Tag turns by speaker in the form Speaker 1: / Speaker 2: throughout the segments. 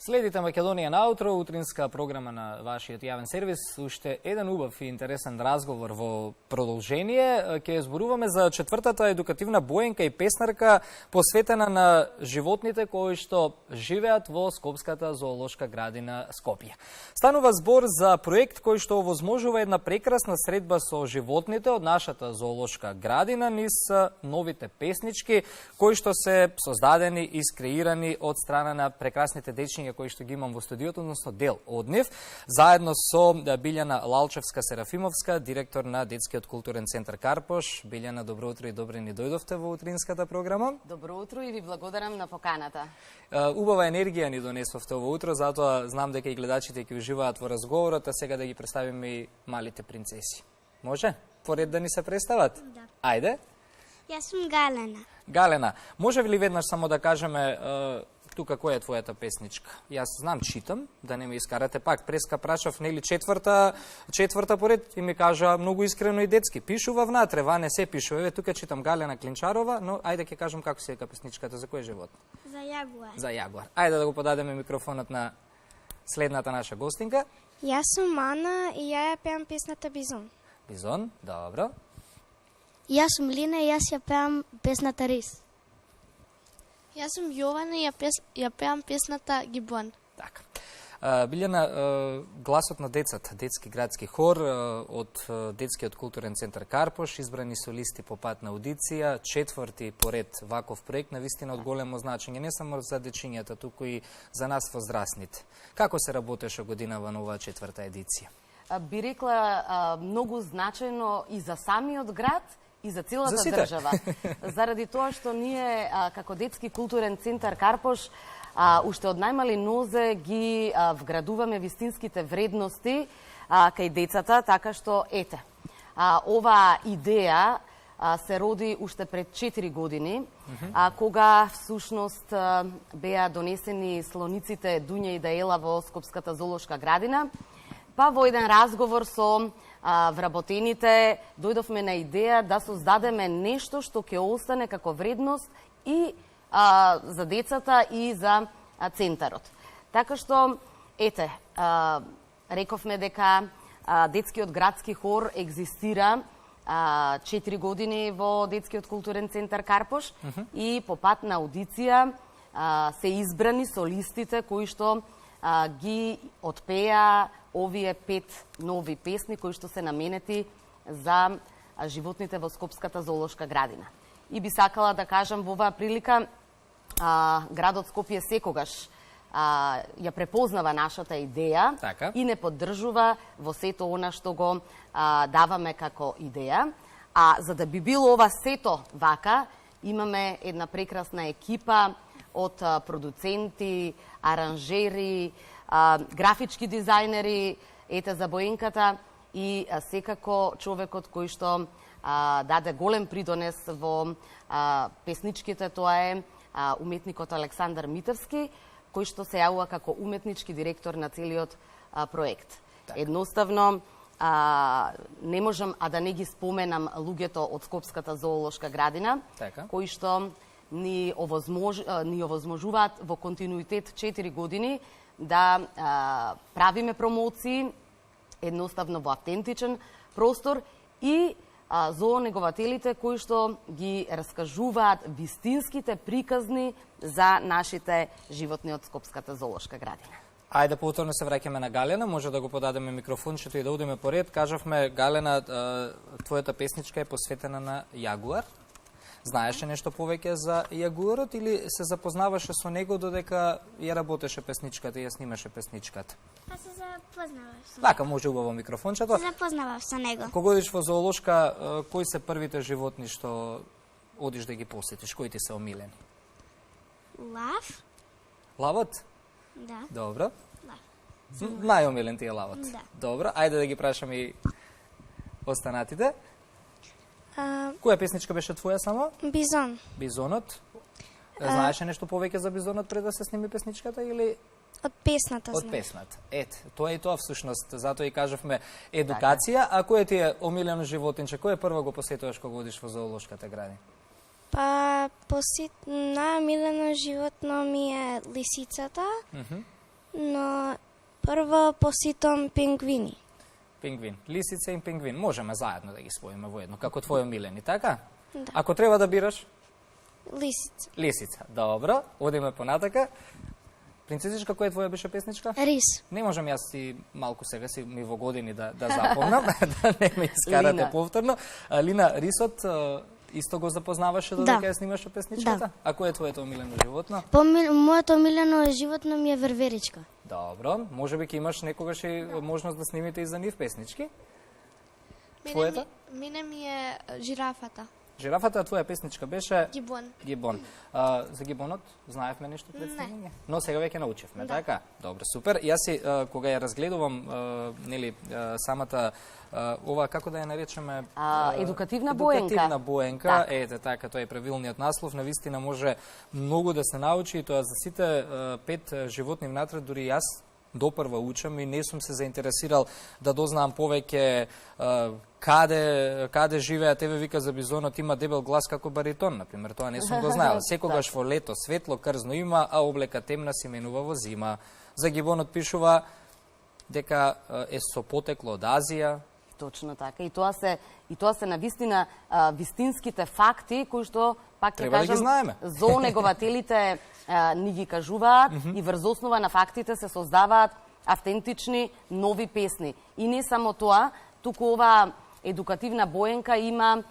Speaker 1: Следите Македонија наутро, утринска програма на вашиот јавен сервис. Уште еден убав и интересен разговор во продолжение. Ќе зборуваме за четвртата едукативна боенка и песнарка посветена на животните кои што живеат во Скопската зоолошка градина Скопје. Станува збор за проект кој што овозможува една прекрасна средба со животните од нашата зоолошка градина низ новите песнички кои што се создадени и скреирани од страна на прекрасните дечиња кои што ги имам во студиото, односно дел од нив, заедно со Билјана Лалчевска-Серафимовска, директор на Детскиот културен центар Карпош. Билјана, добро утро и добре ни дојдовте во утринската програма.
Speaker 2: Добро утро и ви благодарам на поканата.
Speaker 1: Убава енергија ни донесовте ово утро, затоа знам дека и гледачите ќе уживаат во разговорот, а сега да ги представиме и малите принцеси. Може? Поред да ни се представат?
Speaker 3: Да.
Speaker 1: Ајде.
Speaker 3: Јас сум Галена.
Speaker 1: Галена, може ли веднаш само да кажеме тука која е твојата песничка? Јас знам, читам, да не ме искарате пак. Преска прашав, нели четврта поред и ми кажа многу искрено и детски. Пишува внатре, ване се пишува. Еве тука читам Галена Клинчарова, но ајде ќе кажам како се вика песничката, за кој живот?
Speaker 3: За јагуар.
Speaker 1: За јагуар. Ајде да го подадеме микрофонот на следната наша гостинка.
Speaker 3: Јас сум Ана и ја пеам песната Бизон.
Speaker 1: Бизон, добро.
Speaker 4: Јас сум Лина и јас ја пеам песната Рис.
Speaker 5: Јас сум Јована и ја пеам песната Гибон.
Speaker 1: Така. Билјана, гласот на децата, детски градски хор од Детскиот културен центар Карпош, избрани солисти по пат на аудиција, четврти поред ваков проект, навистина од големо значење, не само за дечињата, туку и за нас возрастните. Како се работеше годинава на оваа четврта едиција?
Speaker 2: Би рекла многу значајно и за самиот град, и за целата држава. Заради тоа што ние, како Детски културен центар Карпош, уште од најмали нозе ги вградуваме вистинските вредности кај децата, така што, ете, оваа идеја се роди уште пред 4 години, кога всушност беа донесени слониците Дуња и Даела во Скопската зоолошка градина, па во еден разговор со вработените дојдовме на идеја да создадеме нешто што ќе остане како вредност и за децата и за центарот. Така што, ете, рековме дека Детскиот градски хор екзистира 4 години во Детскиот културен центар Карпош и по пат на аудиција се избрани солистите кои што ги отпеа овие 5 нови песни кои што се наменети за животните во Скопската зоолошка градина. И би сакала да кажам во оваа прилика, градот Скопје секогаш ја препознава нашата идеја и не поддржува во сето она што го даваме како идеја. А за да би било ова сето вака, имаме една прекрасна екипа од продуценти, аранжери, графички дизајнери, ете за боенката и секако човекот кој што даде голем придонес во песничките, тоа е уметникот Александар Митевски, кој што се јавува како уметнички директор на целиот проект. Едноставно, не можам да не ги споменам луѓето од Скопската зоолошка градина, кои што ни овозможуваат во континуитет 4 години да правиме промоции едноставно во автентичен простор и зоонегователите кои што ги раскажуваат вистинските приказни за нашите животни од Скопската зоолошка градина.
Speaker 1: Ајде повторно се враќаме на Галена, може да го подадеме микрофончето и да одиме поред. Кажавме, Галена, твојата песничка е посветена на јагуар. Знаеше нешто повеќе за јагуарот или се запознаваше со него додека ја работеше песничката и ја снимаше песничката?
Speaker 3: Па се запознавав со него.
Speaker 1: Така, може убаво микрофончето.
Speaker 3: Се запознавав со него.
Speaker 1: Кога одиш во зоолошка, кои се првите животни што одиш да ги посетиш? Кои ти се омилени?
Speaker 3: Лав.
Speaker 1: Лавот?
Speaker 3: Да.
Speaker 1: Добро.
Speaker 3: Лав.
Speaker 1: Најомилен ти е лавот.
Speaker 3: Да.
Speaker 1: Добро, ајде да ги прашаме и останатите. Која песничка беше твоја само?
Speaker 3: Бизон.
Speaker 1: Бизонот. Знаеше нешто повеќе за бизонот пред да се сними песничката или
Speaker 3: од песната
Speaker 1: од песната? Ете, тоа и тоа всушност, затоа и кажавме едукација, а кој ти е омилено животинче? Кој прво го посетуваш кога одиш во зоолошката градина?
Speaker 3: Па најомилено животно ми е лисицата. но прво посетам пингвини.
Speaker 1: Пингвин. Лисица и пингвин. Можеме заедно да ги споиме во едно, како твој омилени, така?
Speaker 3: Да.
Speaker 1: Ако треба да бираш?
Speaker 3: Лисица.
Speaker 1: Лисица. Добро, одиме понатака. Принцесичка, која твоја беше песничка?
Speaker 4: Рис.
Speaker 1: Не можам јас си малку сега си ми во години да запомнам, да не ме искарате
Speaker 2: Лина.
Speaker 1: повторно. Лина, рисот исто го запознаваше додека ја снимаше песничката?
Speaker 4: Да.
Speaker 1: А кој е твоето омилено животно?
Speaker 4: Моето омилено животно ми е верверичка.
Speaker 1: Добро, може би ќе имаш некогаш и можност да снимите и за нив песнички? Твојата?
Speaker 5: Мене ми е жирафата.
Speaker 1: Жирафата, твоја песничка беше
Speaker 5: Гибон.
Speaker 1: Гибон. За гибонот знаевме нешто пред снимање? Но сега веќе научивме, така? Добро, супер. Јас си кога ја разгледувам нели самата ова како да ја наречеме
Speaker 2: Едукативна боенка.
Speaker 1: Едукативна боенка,
Speaker 2: Така.
Speaker 1: ете така, тоа е правилниот наслов, навистина може многу да се научи и тоа за сите 5 животни внатре, дури јас допрва учам и не сум се заинтересирал да дознаам повеќе каде живеат. Еве вика за бизонот има дебел глас како баритон, например, тоа не сум го знаел. Секогаш во лето светло крзно има, а облека темна се менува во зима. За гибонот пишува дека е со потекло од Азија.
Speaker 2: Точно така. И тоа се навистина вистинските факти кои што пак ќе
Speaker 1: Треба да ги
Speaker 2: кажам
Speaker 1: знаеме.
Speaker 2: зоонегователите ни ги кажуваат и врз основа на фактите се создаваат автентични нови песни. И не само тоа, туку ова едукативна боенка има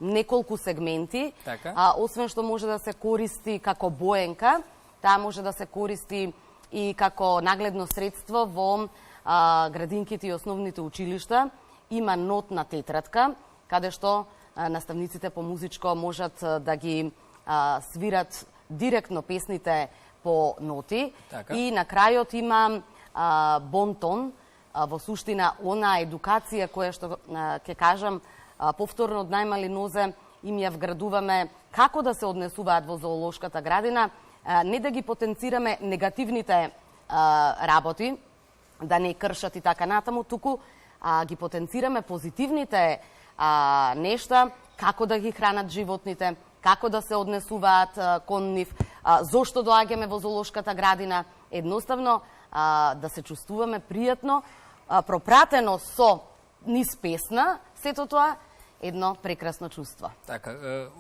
Speaker 2: неколку сегменти.
Speaker 1: Така.
Speaker 2: Освен што може да се користи како боенка, таа може да се користи и како нагледно средство во градинките и основните училишта. Има нотна тетрадка, каде што наставниците по музичко можат да ги свират директно песните по ноти.
Speaker 1: Така.
Speaker 2: И на крајот има бонтон, во суштина она едукација која што ќе кажам повторно од најмали нозе им ја вградуваме како да се однесуваат во зоолошката градина, не да ги потенцираме негативните работи, да не кршат и така натаму, туку ги потенцираме позитивните нешта, како да ги хранат животните, како да се однесуваат кон нив, зошто доаѓаме во зоолошката градина, едноставно да се чувствуваме пријатно, пропратено со низ песна, сето тоа едно прекрасно чувство.
Speaker 1: Така,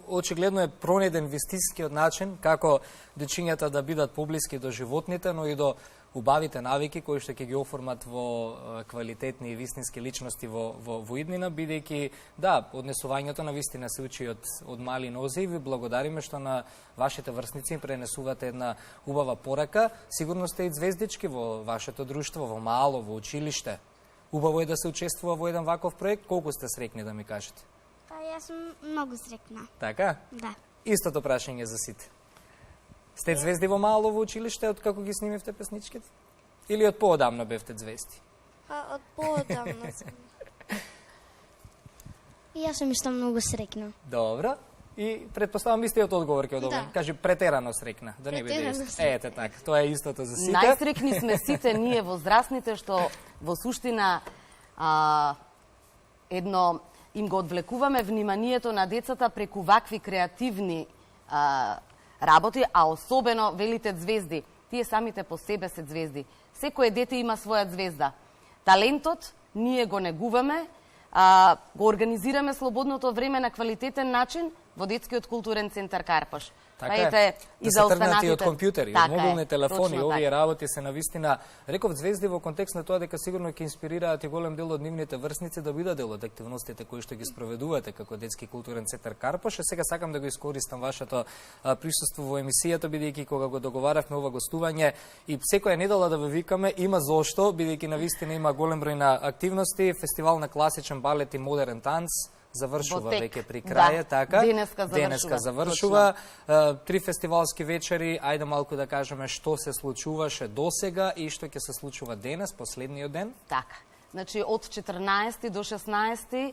Speaker 1: очигледно е пронеден вистинскиот начин како дечињата да бидат поблиски до животните, но и до убавите навики кои што ќе ги оформат во квалитетни и вистински личности во иднина, бидејќи да, однесувањето на вистина се учи од мали нозе и ви благодариме што на вашите врсници им пренесувате една убава порака. Сигурно сте и звездички во вашето друштво, во мало, во училиште. Убаво е да се учествува во еден ваков проект. Колку сте срекни да ми кажете?
Speaker 4: Јас сум многу срекна.
Speaker 1: Така?
Speaker 4: Да.
Speaker 1: Истото прашање за сите. Сте звезди во мало во училиште од како ги снимивте песничките? Или од поодамно бевте звезди?
Speaker 5: Од поодамно сум.
Speaker 4: И јас сум исто многу срекна.
Speaker 1: Добро. И предпоставам истиот одговор ќе одобрам.
Speaker 5: Да.
Speaker 1: Кажи претерано срекна, да не биде
Speaker 5: Претерано
Speaker 1: исто.
Speaker 5: срекна.
Speaker 1: Ете така, тоа е истото за сите.
Speaker 2: Најсрекни сме сите ние возрастните што во суштина едно им го одвлекуваме вниманието на децата преку вакви креативни работи, а особено велите звезди. Тие самите по себе се звезди. Секое дете има своја звезда. Талентот ние го негуваме, го организираме слободното време на квалитетен начин во детскиот културен центар Карпош.
Speaker 1: Така
Speaker 2: е.
Speaker 1: Да се тргнат и од компјутери, од мобилни телефони,
Speaker 2: точно
Speaker 1: овие
Speaker 2: така.
Speaker 1: работи се навистина, реков звезди во контекст на тоа дека сигурно ќе инспирираат и голем дел од нивните врсници да бидат дел од активностите кои што ги спроведувате како детски културен центар Карпош. Сега сакам да го искористам вашето присуство во емисијата, бидејќи кога го договаравме ова гостување и секоја недела да ве викаме, има зошто, бидејќи навистина има голем број на активности, фестивал на класичен балет и модерен танц, завршува веќе при крај,
Speaker 2: да.
Speaker 1: така?
Speaker 2: Денеска
Speaker 1: завршува. 3 фестивалски вечери, ајде малку да кажеме што се случуваше досега и што ќе се случува денес, последниот ден.
Speaker 2: Така. Значи, од 14 до 16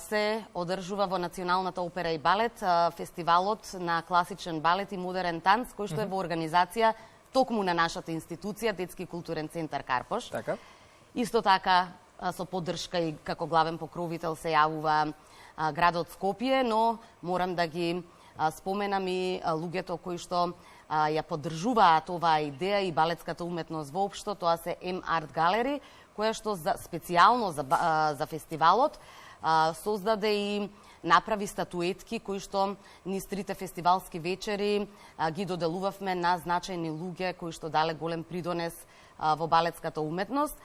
Speaker 2: се одржува во Националната опера и балет фестивалот на класичен балет и модерен танц, кој што е во организација токму на нашата институција, Детски културен центар Карпош.
Speaker 1: Така.
Speaker 2: Исто така, со поддршка и како главен покровител се јавува градот Скопје, но морам да ги споменам и луѓето кои што ја поддржуваат оваа идеја и балетската уметност воопшто, тоа се M-Art Gallery, која што специјално за фестивалот создаде и направи статуетки кои што низ трите фестивалски вечери ги доделувавме на значајни луѓе кои што дале голем придонес во балетската уметност.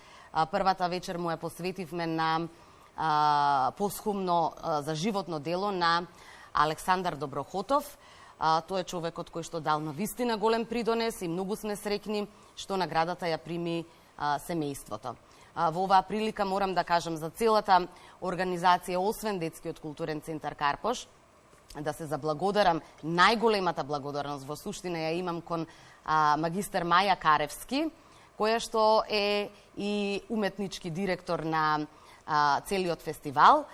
Speaker 2: Првата вечер му ја посветивме на посхумно за животно дело на Александар Доброхотов. Тој е човекот кој што дал на вистина голем придонес и многу сме среќни што наградата ја прими семејството. Во оваа прилика морам да кажам за целата организација, освен Детскиот културен центар Карпош, да се заблагодарам, најголемата благодарност во суштина ја имам кон магистар Маја Каревски, која што е и уметнички директор на целиот фестивал.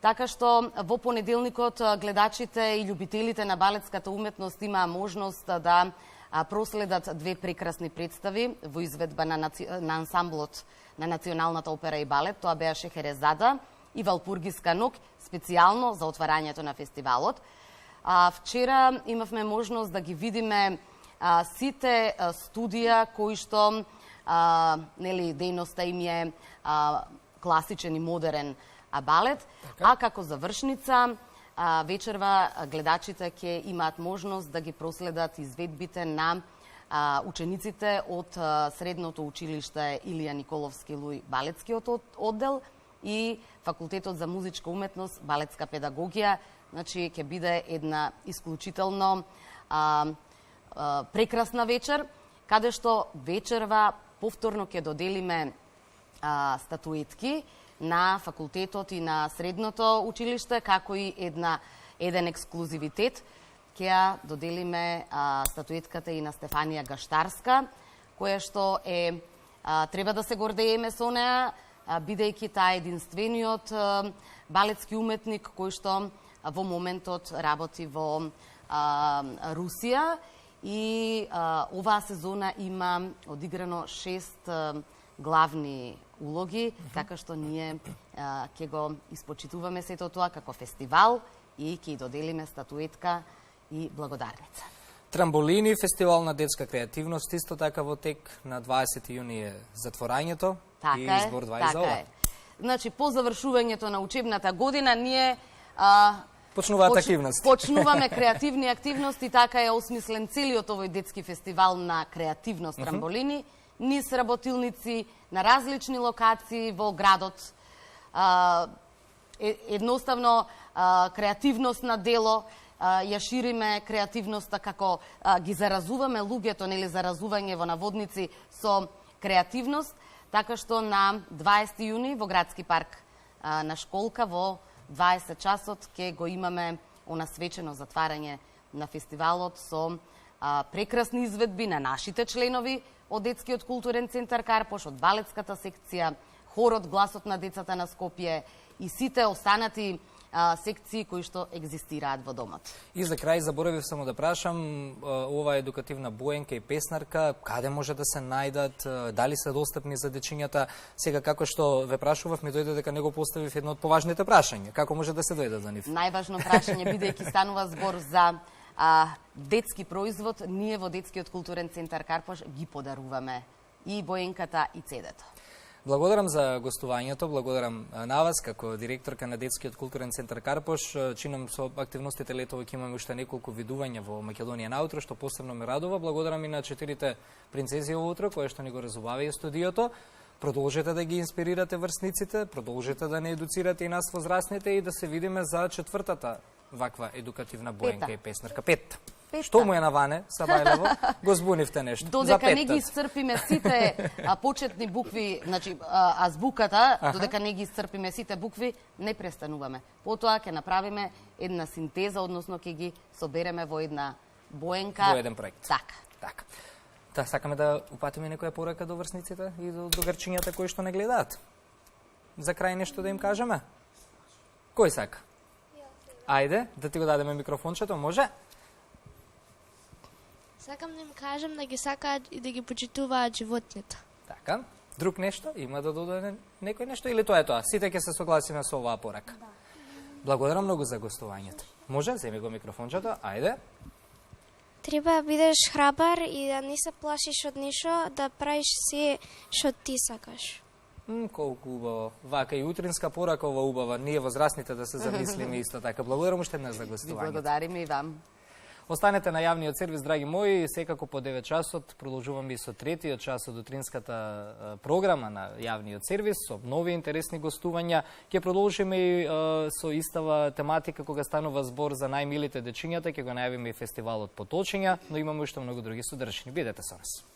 Speaker 2: Така што во понеделникот гледачите и љубителите на балетската уметност имаа можност да проследат две прекрасни представи во изведба на ансамблот на Националната опера и балет. Тоа беа Шехерезада и Валпургиска ног, специјално за отварањето на фестивалот. Вчера имавме можност да ги видиме сите студија кои што дејноста им е класичен и модерен балет, а како завршница вечерва гледачите ќе имаат можност да ги проследат изведбите на учениците од Средното училиште Илија Николовски Луј балетскиот оддел и Факултетот за музичка уметност, балетска педагогија. Значи, ќе биде една исклучително прекрасна вечер, каде што вечерва повторно ќе доделиме статуетки на факултетот и на Средното училиште, како и еден ексклузивитет. Ќе ја доделиме статуетката и на Стефанија Гаштарска, која што треба да се гордееме со неа, бидејќи таа единствениот балетски уметник кој што во моментот работи во Русија и оваа сезона има одиграно 6 главни улоги, така што ние ќе го испочитуваме сето тоа како фестивал и ќе доделиме статуетка и благодарница.
Speaker 1: Трамболини, фестивал на детска креативност, исто така во тек на 20 јуни е затворањето и избор 2 за ова.
Speaker 2: Значи, по завршувањето на учебната година, ние
Speaker 1: почнуваат активности.
Speaker 2: Почнуваме креативни активности, така е осмислен целиот овој детски фестивал на креативност Трамболини, низ работилници на различни локации во градот. Едноставно, креативност на дело, ја шириме креативноста како ги заразуваме луѓето, нели заразување во наводници со креативност, така што на 20 јуни во градски парк на Школка во 20 часот ќе го имаме онасвечено затварање на фестивалот со прекрасни изведби на нашите членови од Детскиот културен центар Карпош, од балетската секција, хорот Гласот на децата на Скопје и сите останати секции кои што екзистираат во домот.
Speaker 1: И за крај заборавив само да прашам, ова едукативна боенка и песнарка, каде може да се најдат, дали се достапни за дечињата? Сега, како што ве прашував, ми дојде дека не го поставив едно од поважните прашања. Како може да се дојде до нив?
Speaker 2: Најважно прашање, бидејќи станува збор за детски производ, ние во Детскиот културен центар Карпош ги подаруваме и боенката и CD-то.
Speaker 1: Благодарам за гостувањето, благодарам на вас како директорка на Детскиот културен центар Карпош. Чинам со активностите летово ќе имаме уште неколку видувања во Македонија наутро, што посебно ме радува. Благодарам и на 4 принцези овоутро, кои што ни го разубавија студиото. Продолжете да ги инспирирате врсниците, продолжете да не едуцирате и нас возрастните и да се видиме за 4-та ваква едукативна боенка и песнарка. 5. Што му е наване, Сабајлево? Го збунивте нешто.
Speaker 2: Додека не ги исцрпиме сите почетни букви, значи азбуката, додека не ги исцрпиме сите букви, не престануваме. Потоа ќе направиме една синтеза, односно ќе ги собереме во една боенка.
Speaker 1: Во еден проект. Така. Да, сакаме да упатиме некоја порака до врсниците и до грчињата кои што не гледаат. За крај нешто да им кажеме? Кој сака? Ајде, да ти го дадеме микрофончето, може?
Speaker 5: Сакам да им кажам да ги сакаат и да ги почитуваат животните.
Speaker 1: Така. Друг нешто? Има да додаде некој нешто или тоа е тоа? Сите ќе се согласиме со оваа порака. Благодарам многу за гостувањето. Може, земи го микрофончето, ајде.
Speaker 3: Треба да бидеш храбар и да не се плашиш од ништо, да правиш се што ти сакаш.
Speaker 1: Колку убаво. Вака и утринска порака ова убава. Ние возрастните да се замислиме исто така. Благодарам уште еднаш за
Speaker 2: Ви
Speaker 1: гостувањето.
Speaker 2: благодариме и вам.
Speaker 1: Останете на јавниот сервис, драги мои, секако по 9 часот. Продолжуваме и со третиот час од утринската програма на јавниот сервис, со нови интересни гостувања. Ќе продолжиме и со истава тематика кога станува збор за најмилите дечињата, ќе го најавиме и фестивалот Поточиња, но имаме уште многу други содржини. Бидете со нас.